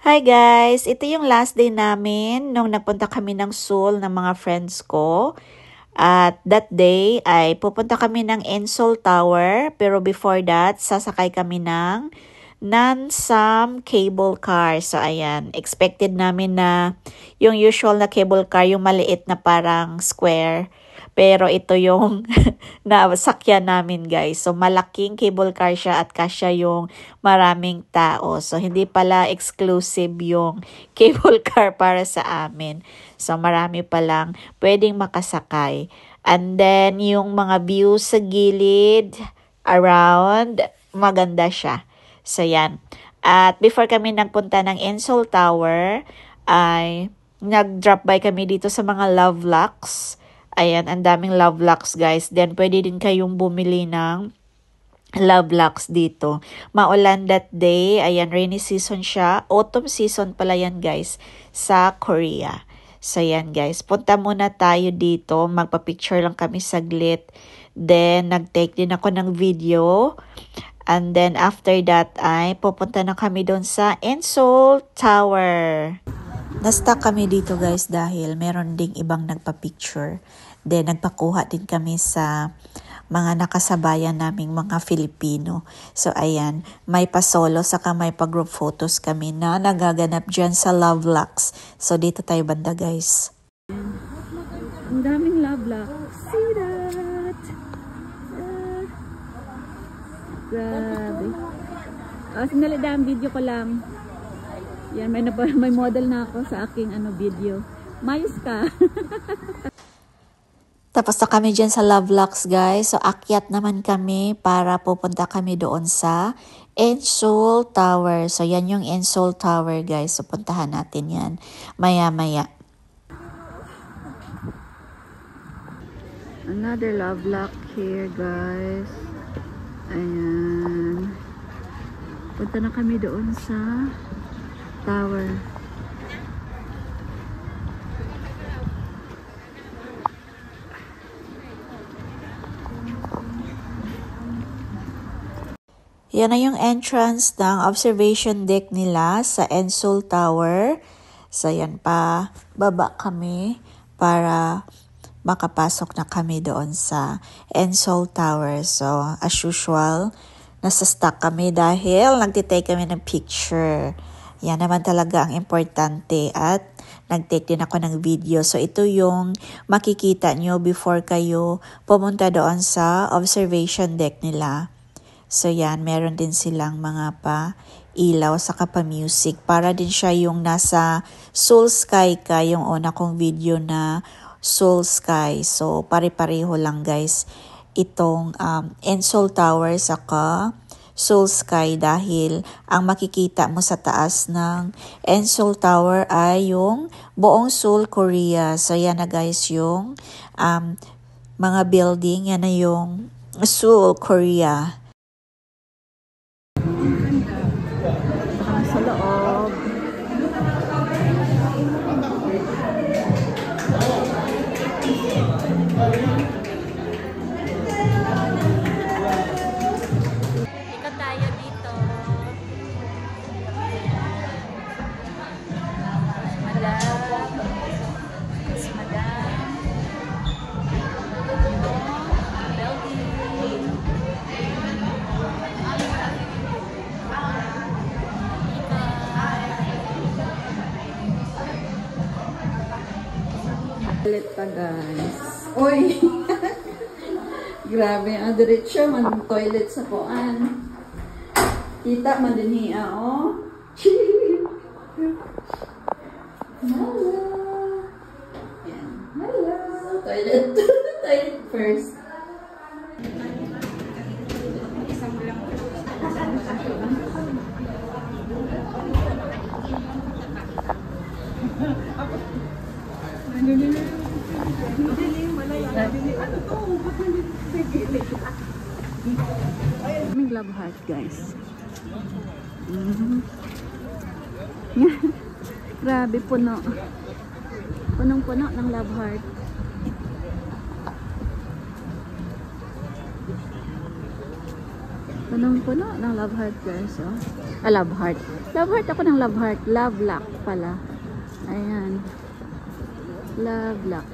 Hi guys! Ito yung last day namin nung nagpunta kami ng Seoul ng mga friends ko. At that day ay pupunta kami ng Seoul Tower. Pero before that, sasakay kami ng Nansam cable car. So ayan, expected namin na yung usual na cable car, yung maliit na parang square. Pero ito yung nasakyan namin guys. So malaking cable car siya at kasya yung maraming tao. So hindi pala exclusive yung cable car para sa amin. So marami palang pwedeng makasakay. And then yung mga view sa gilid, around, maganda siya. So yan. At before kami nagpunta ng Seoul Tower, ay nag-drop by kami dito sa mga Love Locks. Ayan, ang daming Love Locks guys. Then pwede din kayong bumili ng Love Locks dito. Maulan that day. Ayan, rainy season siya. Autumn season pala yan guys sa Korea. So yan guys, punta muna tayo dito. Magpa-picture lang kami saglit. Then nag-take din ako ng video. And then after that ay pupunta na kami doon sa Seoul Tower. Na-stuck kami dito guys dahil meron ding ibang nagpa-picture. Then nagpakuha din kami sa mga nakasabayan naming mga Filipino. So ayan, may pa-solo saka may pa-group photos kami na nagaganap dyan sa Love Locks. So dito tayo banda guys. Ang daming Love Locks. See that? Grabe. Sinali daan video ko lang. Yan, may model na ako sa aking video. Mayos ka. Tapos na kami dyan sa Love Locks guys. So akyat naman kami para pupunta kami doon sa Seoul Tower. So yan yung Seoul Tower guys. So puntahan natin yan maya-maya. Another Love Lock here guys. Ayan. Punta na kami doon sa tower. Yan na yung entrance ng observation deck nila sa Seoul Tower. So yan pa, baba kami para makapasok na kami doon sa Seoul Tower. So as usual, nasa stuck kami dahil nagtitake kami ng picture. Yan naman talaga ang importante at nag-take din ako ng video. So ito yung makikita nyo before kayo pumunta doon sa observation deck nila. So yan, meron din silang mga pa-ilaw saka pa-music. Para din siya yung nasa Seoul Sky ka, yung una kong video na Seoul Sky. So pare-pareho lang guys itong Seoul Tower saka Seoul Sky dahil ang makikita mo sa taas ng Seoul Tower ay yung buong Seoul, Korea. So yan na guys yung mga building, yan na yung Seoul, Korea. Sa loob. Ikot tayo dito. Toilet pa guys. Uy! Grabe, ang diretsyo man toilet sa kuan. Kita man din hiya, oh. Hello! Yan. Hello! Toilet. Toilet first. May Love Heart guys. Grabe, puno. Punong-puno ng Love Heart. Punong-puno ng love heart, guys. Oh. Love heart. Love heart ako ng love heart. Love lock pala. Ayan. Love lock.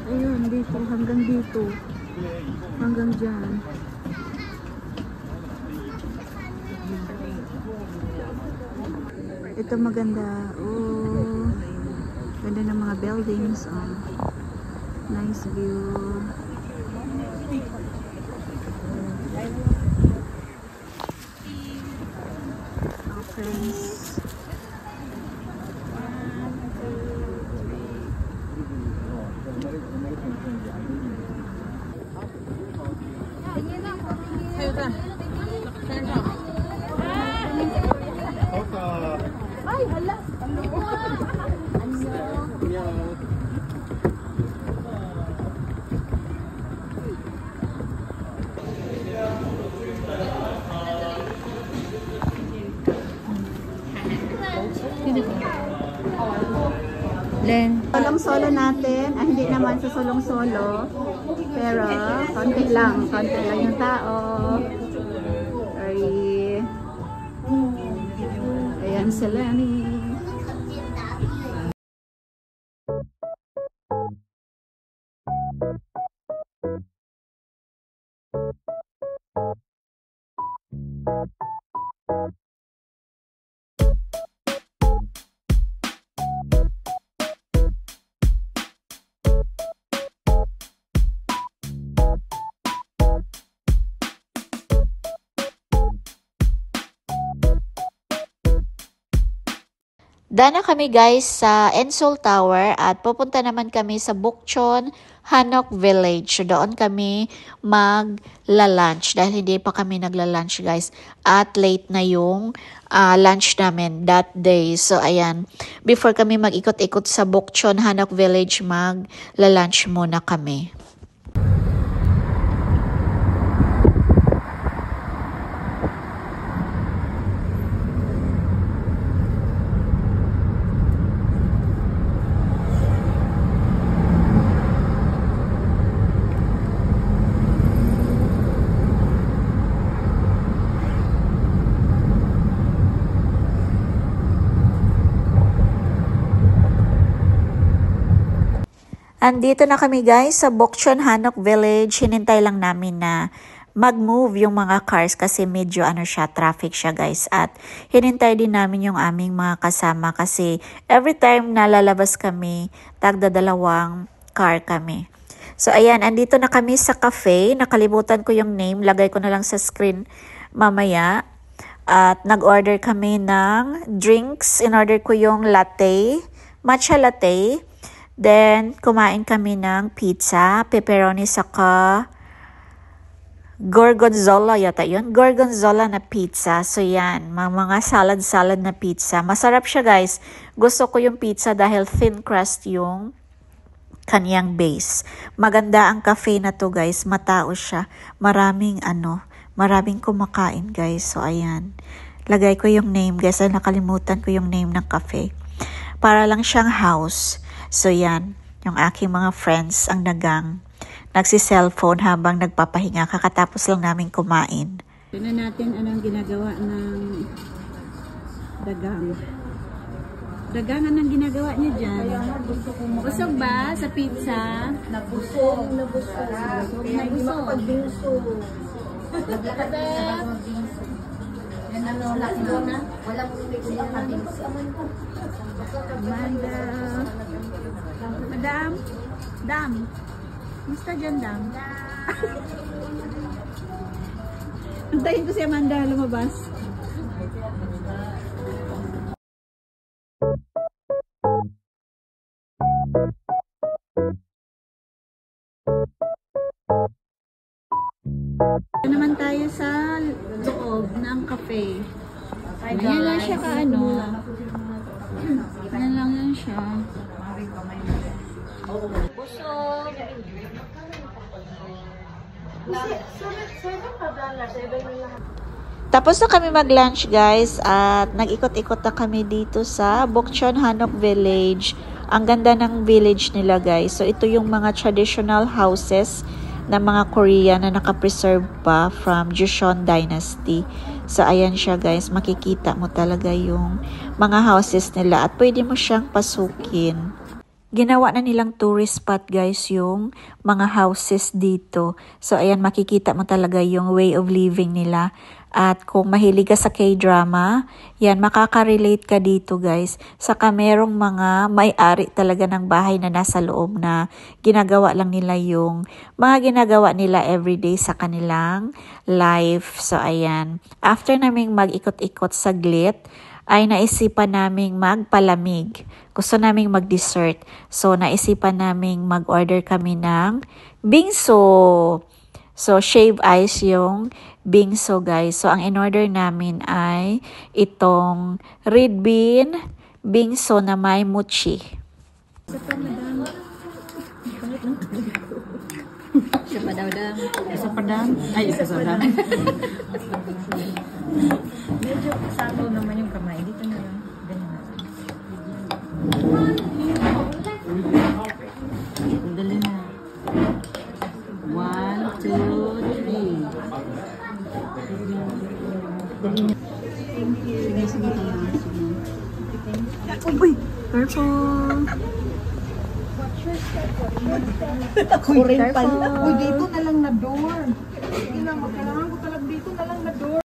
Ayun, dito. Hanggang dito. Hanggang dyan. Ito maganda. Oh. Ganda ng mga buildings. Oh. Nice view. Oh, friends. Ay, hala. Then, solong-solo natin. Hindi naman sa solong-solo. Pero, konti lang yung tao. Ay, ayan sila ni. Dana kami guys sa Ensol Tower at pupunta naman kami sa Bukchon, Hanok Village. So, doon kami magla-lunch dahil hindi pa kami nagla-lunch guys. At late na yung lunch namin that day. So ayan, before kami mag-ikot-ikot sa Bukchon, Hanok Village, magla-lunch muna kami. Andito na kami guys sa Bukchon, Hanok Village. Hinintay lang namin na mag-move yung mga cars kasi medyo traffic siya guys. At hinintay din namin yung aming mga kasama kasi every time nalalabas kami, tagdadalawang car kami. So ayan, andito na kami sa cafe. Nakalimutan ko yung name. Lagay ko na lang sa screen mamaya. At nag-order kami ng drinks. In-order ko yung latte, matcha latte. Then, kumain kami ng pizza, pepperoni, saka gorgonzola yata yun. Gorgonzola na pizza. So, yan. Mga salad-salad na pizza. Masarap siya, guys. Gusto ko yung pizza dahil thin crust yung kaniyang base. Maganda ang cafe na to, guys. Matao siya. Maraming kumakain, guys. So, ayan. Lagay ko yung name, guys. Nakalimutan ko yung name ng cafe. Para lang siyang house. So yan, yung aking mga friends ang nagsi-cellphone habang nagpapahinga. Kakatapos lang namin kumain. Tignan natin anong ginagawa ng dagang. Dagang, anong ginagawa niya dyan? Busog ba sa pizza? Nabusog. Nabusog. Naglakad sa yan laki doon na. Walang kabingso. Amanda. Madam. Dam. Musta dyan, Dam? Antayin ko si Amanda lumabas. Naman tayo sa loob ng cafe. Yan lang siya kaano. Yan lang yan siya. Tapos na kami mag-lunch guys at nag-ikot-ikot na kami dito sa Bukchon, Hanok Village. Ang ganda ng village nila guys. So ito yung mga traditional houses na mga Korean na nakapreserve pa from Joseon Dynasty. So, ayan siya guys. Makikita mo talaga yung mga houses nila at pwede mo siyang pasukin. Ginawa na nilang tourist spot guys yung mga houses dito. So ayan, makikita mo talaga yung way of living nila. At kung mahilig ka sa K-drama, yan, makaka-relate ka dito guys. Saka merong mga may-ari talaga ng bahay na nasa loob na ginagawa lang nila yung mga ginagawa nila everyday sa kanilang life. So ayan, after naming mag-ikot-ikot saglit, ay naisipan naming magpalamig. Gusto naming mag-dessert. So, naisipan naming mag-order kami ng bingso. So, shave ice yung bingso, guys. So, ang in-order namin ay itong red bean bingso na may mochi. Isa pa daw. Isa pa daw. Ay, isa pa daw. Medyo kasama naman yung kamay. Dito na lang. Ganyan na. Dali na. 1, 2, 3. Dali na. Sige. Uy! Careful! Uy, dito na lang na door. Hindi na, magkailangan ko talaga dito na lang na door.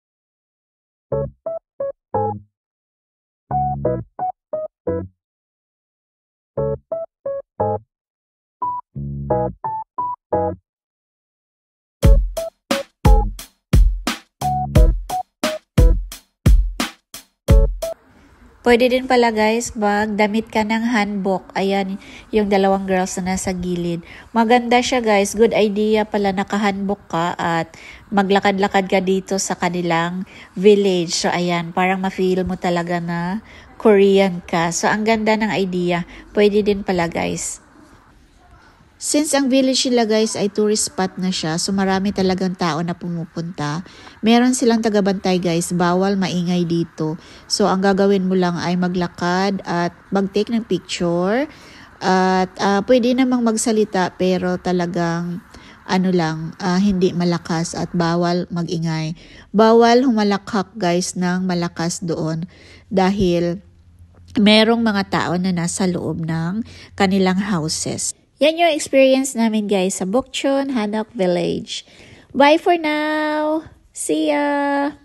Pwede din pala guys, magdamit ka ng hanbok. Ayan, yung dalawang girls na nasa gilid. Maganda siya guys, good idea pala nakahanbok ka at maglakad-lakad ka dito sa kanilang village. So ayan, parang ma-feel mo talaga na Korean ka. So ang ganda ng idea, pwede din pala guys. Since ang village nila guys ay tourist spot na siya, so marami talagang tao na pumupunta. Meron silang tagabantay guys, bawal maingay dito. So ang gagawin mo lang ay maglakad at mag-take ng picture. At pwede namang magsalita pero talagang hindi malakas at bawal magingay. Bawal humalakhak guys ng malakas doon dahil merong mga tao na nasa loob ng kanilang houses. Yan yung experience namin guys sa Bokchon, Hanok Village. Bye for now! See ya!